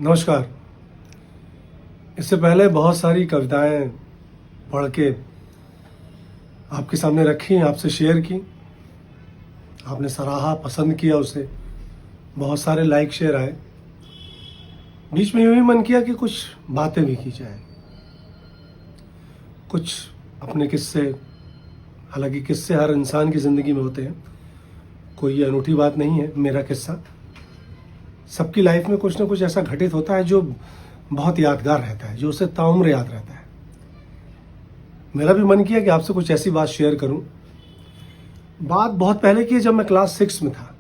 नमस्कार। इससे पहले बहुत सारी कविताएं पढ़ के आपके सामने रखी, आपसे शेयर की। आपने सराहा, पसंद किया उसे, बहुत सारे लाइक शेयर आए। बीच में यूँ ही मन किया कि कुछ बातें भी की जाए, कुछ अपने किस्से। हालांकि किस्से हर इंसान की ज़िंदगी में होते हैं, कोई ये अनूठी बात नहीं है। मेरा किस्सा, सबकी लाइफ में कुछ ना कुछ ऐसा घटित होता है जो बहुत यादगार रहता है, जो उसे ताउम्र याद रहता है। मेरा भी मन किया कि आपसे कुछ ऐसी बात शेयर करूं। बात बहुत पहले की है, जब मैं क्लास 6 में था।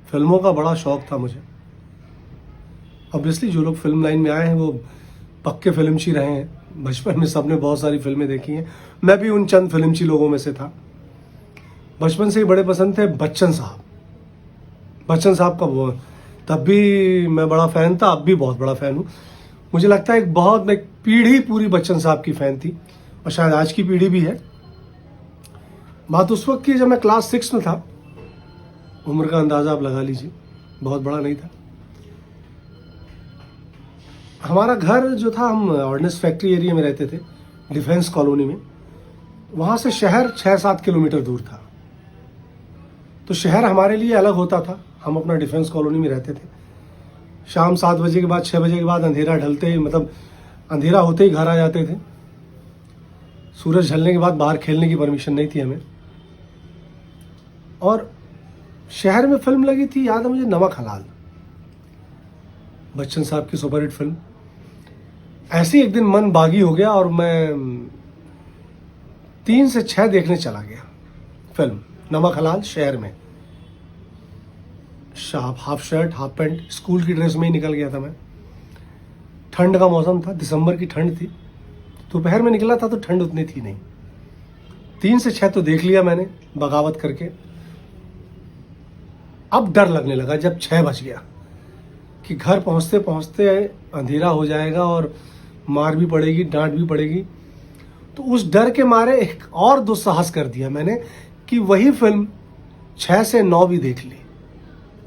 फिल्मों का बड़ा शौक था मुझे। ऑब्वियसली जो लोग फिल्म लाइन में आए हैं वो पक्के फिल्मची रहे हैं। बचपन में सबने बहुत सारी फिल्में देखी हैं। मैं भी उन चंद फिल्मची लोगों में से था। बचपन से ही बड़े पसंद थे बच्चन साहब। बच्चन साहब का वो तब भी मैं बड़ा फ़ैन था, अब भी बहुत बड़ा फ़ैन हूँ। मुझे लगता है एक पीढ़ी पूरी बच्चन साहब की फ़ैन थी, और शायद आज की पीढ़ी भी है। बात उस वक्त की जब मैं क्लास 6 में था। उम्र का अंदाज़ा आप लगा लीजिए, बहुत बड़ा नहीं था। हमारा घर जो था, हम ऑर्डिनेंस फैक्ट्री एरिया में रहते थे, डिफेंस कॉलोनी में। वहाँ से शहर 6-7 किलोमीटर दूर था। तो शहर हमारे लिए अलग होता था। हम अपना डिफेंस कॉलोनी में रहते थे। शाम 7 बजे के बाद, 6 बजे के बाद अंधेरा ढलते ही, मतलब अंधेरा होते ही घर आ जाते थे। सूरज ढलने के बाद बाहर खेलने की परमिशन नहीं थी हमें। और शहर में फिल्म लगी थी, याद है मुझे, नमक हलाल, बच्चन साहब की सुपरहिट फिल्म। ऐसे एक दिन मन बागी हो गया और मैं 3 से 6 देखने चला गया फिल्म नमक हलाल, शहर में। Half shirt, half pant, school की ड्रेस में ही निकल गया था मैं। ठंड का मौसम था, दिसंबर की ठंड थी। दोपहर में निकला था तो ठंड उतनी थी नहीं। 3 से 6 तो देख लिया मैंने बगावत करके। अब डर लगने लगा जब 6 बज गया कि घर पहुंचते पहुंचते अंधेरा हो जाएगा और मार भी पड़ेगी, डांट भी पड़ेगी। तो उस डर के मारे एक और दुस्साहस कर दिया मैंने कि वही फिल्म 6 से 9 भी देख ली।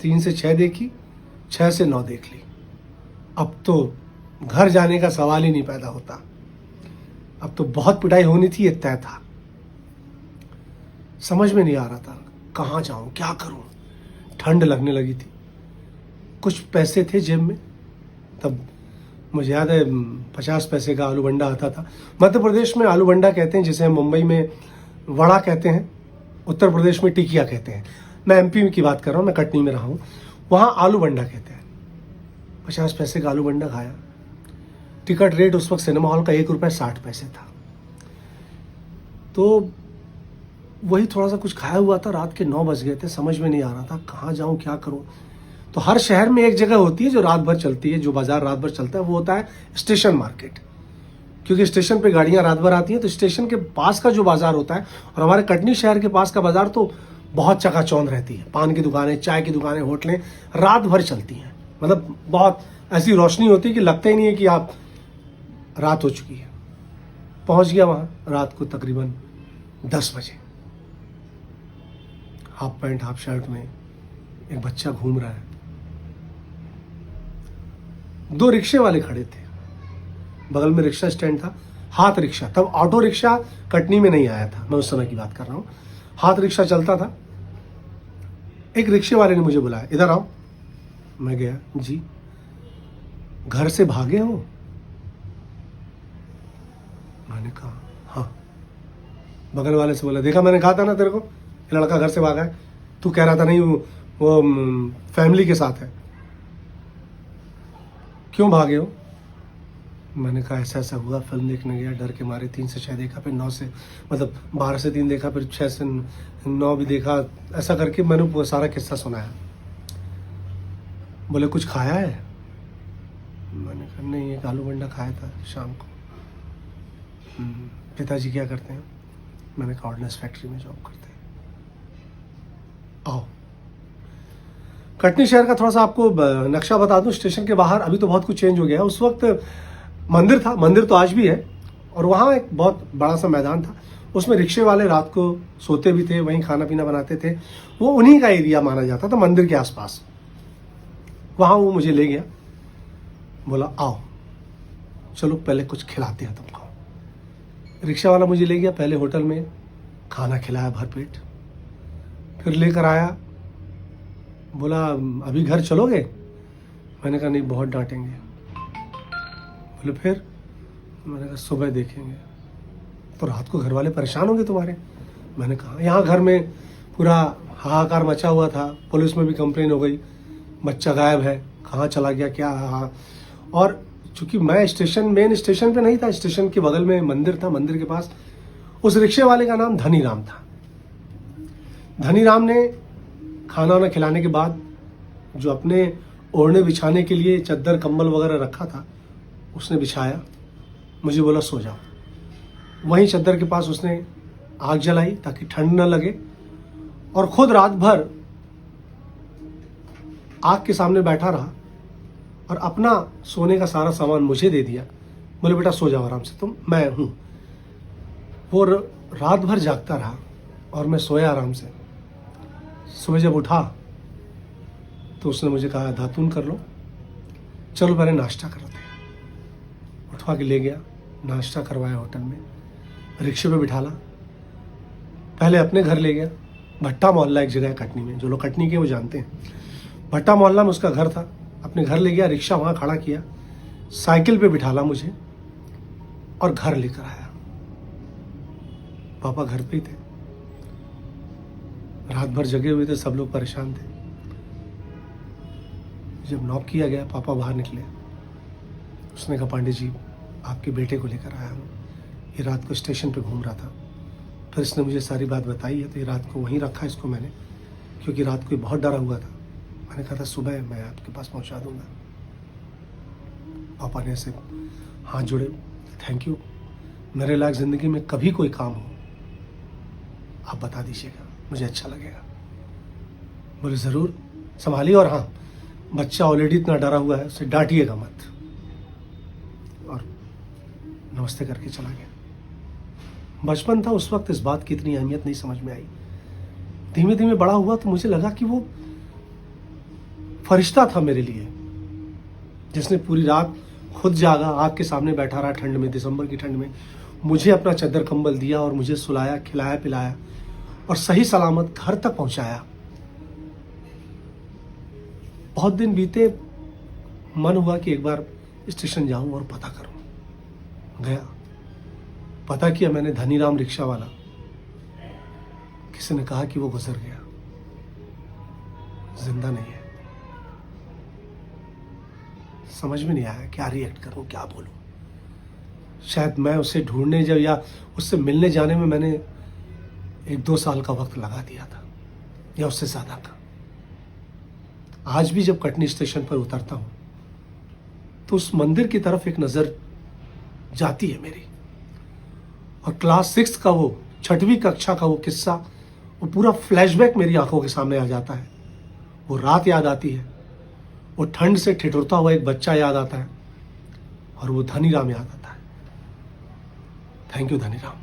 3 से 6 देखी, 6 से 9 देख ली। अब तो घर जाने का सवाल ही नहीं पैदा होता। अब तो बहुत पिटाई होनी थी, ये तय था। समझ में नहीं आ रहा था कहाँ जाऊं, क्या करूं। ठंड लगने लगी थी। कुछ पैसे थे जेब में। तब मुझे याद है 50 पैसे का आलू बंडा आता था। मध्य प्रदेश में आलू बंडा कहते हैं, जिसे हम मुंबई में वड़ा कहते हैं, उत्तर प्रदेश में टिकिया कहते हैं। मैं एमपी की बात कर रहा हूँ, मैं कटनी में रहा हूँ। वहाँ आलू बंडा कहते हैं। 50 पैसे का आलू बंडा खाया। टिकट रेट उस वक्त सिनेमा हॉल का 1 रुपये 60 पैसे था। तो वही थोड़ा सा कुछ खाया हुआ था। रात के 9 बज गए थे। समझ में नहीं आ रहा था कहाँ जाऊँ, क्या करूँ। तो हर शहर में एक जगह होती है जो रात भर चलती है, जो बाजार रात भर चलता है, वो होता है स्टेशन मार्केट। क्योंकि स्टेशन पे गाड़ियाँ रात भर आती हैं, तो स्टेशन के पास का जो बाजार होता है, और हमारे कटनी शहर के पास का बाजार तो बहुत चकाचौंध रहती है। पान की दुकानें, चाय की दुकानें, होटलें रात भर चलती हैं। मतलब बहुत ऐसी रोशनी होती है कि लगता ही नहीं है कि आप रात हो चुकी है। पहुंच गया वहाँ रात को तकरीबन 10 बजे। हाफ पैंट, हाफ शर्ट में एक बच्चा घूम रहा है। 2 रिक्शे वाले खड़े थे। बगल में रिक्शा स्टैंड था। हाथ रिक्शा, तब ऑटो रिक्शा कटनी में नहीं आया था, मैं उस समय की बात कर रहा हूँ। हाथ रिक्शा चलता था। एक रिक्शे वाले ने मुझे बुलाया, इधर आओ। मैं गया। जी, घर से भागे हो? मैंने कहा हाँ। बगल वाले से बोला, देखा मैंने कहा था ना तेरे को, ये लड़का घर से भागा है। तू कह रहा था नहीं वो फैमिली के साथ है, क्यों भागे हो? मैंने कहा ऐसा ऐसा हुआ, फिल्म देखने गया, डर के मारे 3 से 6 देखा, फिर 9 से, मतलब 12 से 3 देखा, फिर 6 से 9 भी देखा। ऐसा करके मैंने वो सारा किस्सा सुनाया। बोले कुछ खाया है? मैंने कहा नहीं, एक आलू बंडा खाया था शाम को। पिताजी क्या करते हैं? मैंने कहा ऑर्डिनेंस फैक्ट्री में जॉब करते हैं। आओ। कटनी शहर का थोड़ा सा आपको नक्शा बता दूं। स्टेशन के बाहर अभी तो बहुत कुछ चेंज हो गया है। उस वक्त मंदिर था, मंदिर तो आज भी है, और वहाँ एक बहुत बड़ा सा मैदान था। उसमें रिक्शे वाले रात को सोते भी थे, वहीं खाना पीना बनाते थे। वो उन्हीं का एरिया माना जाता था, मंदिर के आसपास। वहाँ वो मुझे ले गया। बोला आओ चलो पहले कुछ खिलाते हैं तुमको। रिक्शा वाला मुझे ले गया, पहले होटल में खाना खिलाया भरपेट, फिर लेकर आया, बोला अभी घर चलोगे? मैंने कहा नहीं, बहुत डांटेंगे। बोले फिर? मैंने कहा सुबह देखेंगे। तो रात को घर वाले परेशान होंगे तुम्हारे। मैंने कहा यहाँ घर में पूरा हाहाकार मचा हुआ था, पुलिस में भी कंप्लेन हो गई, बच्चा गायब है, कहाँ चला गया क्या। हाँ, और चूंकि मैं मेन स्टेशन पे नहीं था, स्टेशन के बगल में मंदिर था, मंदिर के पास उस रिक्शे वाले का नाम धनी राम था। धनी राम ने खाना वाना खिलाने के बाद जो अपने ओढ़ने बिछाने के लिए चद्दर कंबल वगैरह रखा था उसने बिछाया, मुझे बोला सो जाओ। वहीं चद्दर के पास उसने आग जलाई ताकि ठंड न लगे, और खुद रात भर आग के सामने बैठा रहा और अपना सोने का सारा सामान मुझे दे दिया। बोले बेटा सो जाओ आराम से तुम, मैं हूं। वो रात भर जागता रहा और मैं सोया आराम से। सुबह जब उठा तो उसने मुझे कहा दातून कर लो, चलो पहले नाश्ता करते हैं। उठवा के ले गया, नाश्ता करवाया होटल में, रिक्शे पे बिठाला, पहले अपने घर ले गया। भट्टा मोहल्ला एक जगह है कटनी में, जो लोग कटनी के वो जानते हैं। भट्टा मोहल्ला में उसका घर था, अपने घर ले गया, रिक्शा वहाँ खड़ा किया, साइकिल पे बिठाला मुझे और घर लेकर आया। पापा घर पे ही थे, रात भर जगे हुए थे, सब लोग परेशान थे। जब नॉक किया गया, पापा बाहर निकले। उसने कहा पांडे जी आपके बेटे को लेकर आया हूँ, ये रात को स्टेशन पे घूम रहा था। फिर इसने मुझे सारी बात बताई है, तो ये रात को वहीं रखा इसको मैंने, क्योंकि रात को बहुत डरा हुआ था। मैंने कहा था सुबह मैं आपके पास पहुंचा दूंगा। पापा ने ऐसे हाथ जोड़े, थैंक यू, मेरे लायक ज़िंदगी में कभी कोई काम हो आप बता दीजिएगा, मुझे अच्छा लगेगा। बोले ज़रूर, संभालिए, और हाँ बच्चा ऑलरेडी इतना डरा हुआ है, उसे डांटिएगा मत। और नमस्ते करके चला गया। बचपन था उस वक्त, इस बात की इतनी अहमियत नहीं समझ में आई। धीमे धीमे बड़ा हुआ तो मुझे लगा कि वो फरिश्ता था मेरे लिए, जिसने पूरी रात खुद जागा, आग के सामने बैठा रहा ठंड में, दिसंबर की ठंड में, मुझे अपना चद्दर कंबल दिया और मुझे सुलाया, खिलाया पिलाया और सही सलामत घर तक पहुंचाया। बहुत दिन बीते, मन हुआ कि एक बार स्टेशन जाऊं और पता करूं। गया, पता किया मैंने, धनी राम रिक्शा वाला, किसी ने कहा कि वो गुजर गया, जिंदा नहीं है। समझ में नहीं आया क्या रिएक्ट करूं, क्या बोलूं। शायद मैं उसे ढूंढने जब या उससे मिलने जाने में मैंने 1-2 साल का वक्त लगा दिया था, या उससे ज्यादा का। आज भी जब कटनी स्टेशन पर उतरता हूं तो उस मंदिर की तरफ एक नजर जाती है मेरी, और क्लास 6 का वो 6वीं कक्षा का वो किस्सा, वो पूरा फ्लैशबैक मेरी आंखों के सामने आ जाता है। वो रात याद आती है, वो ठंड से ठिठुरता हुआ एक बच्चा याद आता है, और वो धनी राम याद आता है। Thank you Dhani Ram,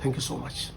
thank you so much.